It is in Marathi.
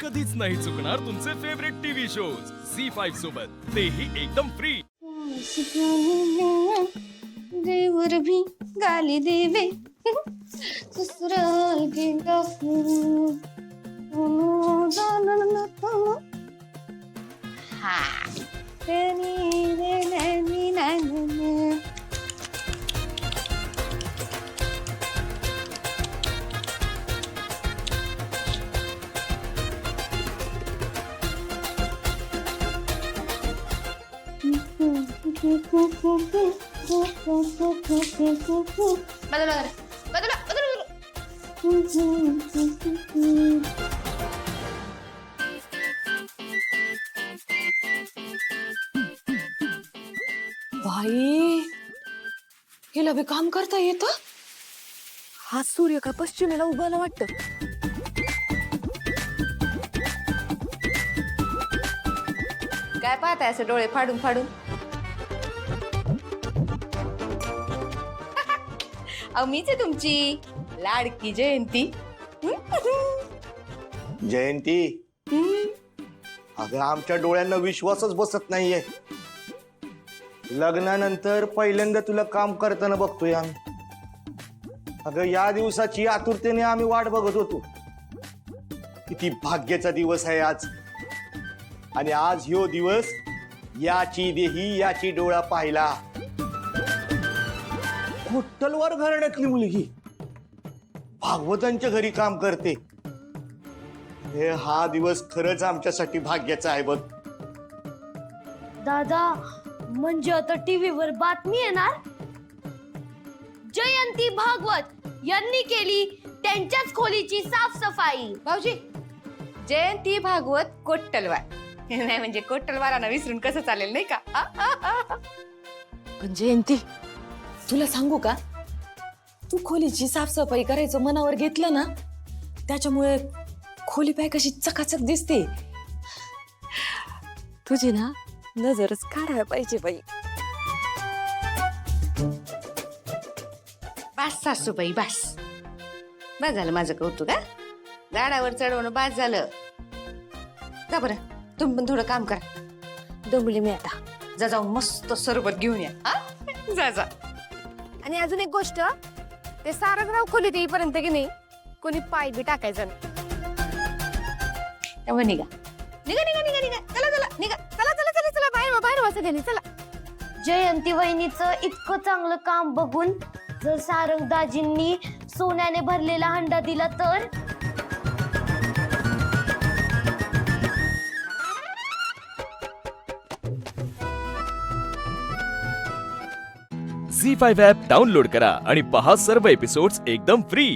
कधीच नाही चुकणार तुमचे फेवरेट टीव्ही शोज झी5 सोबत, तेही एकदम फ्री। देवर भी गाली देवे ससुराल गेला हा बदला बदला बदला बाई हिला बी काम करता येत? हा सूर्य का पश्चिमेला उभाला वाटतं. काय पाहताय असे डोळे फाडून फाडून? अहो मीच आहे तुमची लाडकी जयंती. जयंती, अगं आमच्या डोळ्यांना विश्वासच बसत नाहीये. लग्नानंतर पहिल्यांदा तुला काम करताना बघतोय आम्ही. अगं या दिवसाची आतुरतेने आम्ही वाट बघत होतो. किती भाग्याचा दिवस आहे आज. आणि आज ह्यो दिवस याची देही याची डोळा पाहिला. होट्टलवर घराण्यातली मुलगी भागवतांच्या घरी काम करते. हे हा दिवस खरंच आमच्यासाठी भाग्याचा आहे बघ. दादा म्हणजे आता टीव्हीवर बातमी येणार, जयंती भागवत यांनी केली त्यांच्याच खोलीची साफसफाई. भाऊजी, जयंती भागवत कोट्टलवार नाही म्हणजे कोट्टलवारांना विसरून कसं चालेल नाही का? पण जयंती तुला सांगू का, तू खोलीची साफसफाई करायचं मनावर घेतलं ना, त्याच्यामुळे खोली पाय कशी चकाचक दिसते. तुझी ना नजरच काढायला पाहिजे बाई. बस सासूबाई बस. बस झालं माझं कौतुक. झाडावर चढवणं बस झालं. जा बरं, तुम्ही पण थोडं काम करा. दमली मी आता. जा जाऊन मस्त सरबत घेऊन या. जा जा. आणि अजून एक गोष्ट, ते सारंगराव खोलीत येईपर्यंत की नाही कोणी पाय बी टाकायचं नाही. तेव्हा निघा निघा निघा निघा निघा. चला चला निघा. चला चला चला चला बाहेर बाहेर वाचा गेली. चला. जयंती वहिनीचं इतकं चांगलं काम बघून जर सारंग दाजींनी सोन्याने भरलेला हंडा दिला तर झी5 ॲप डाउनलोड करा आणि पहा सर्व एपिसोड्स एकदम फ्री।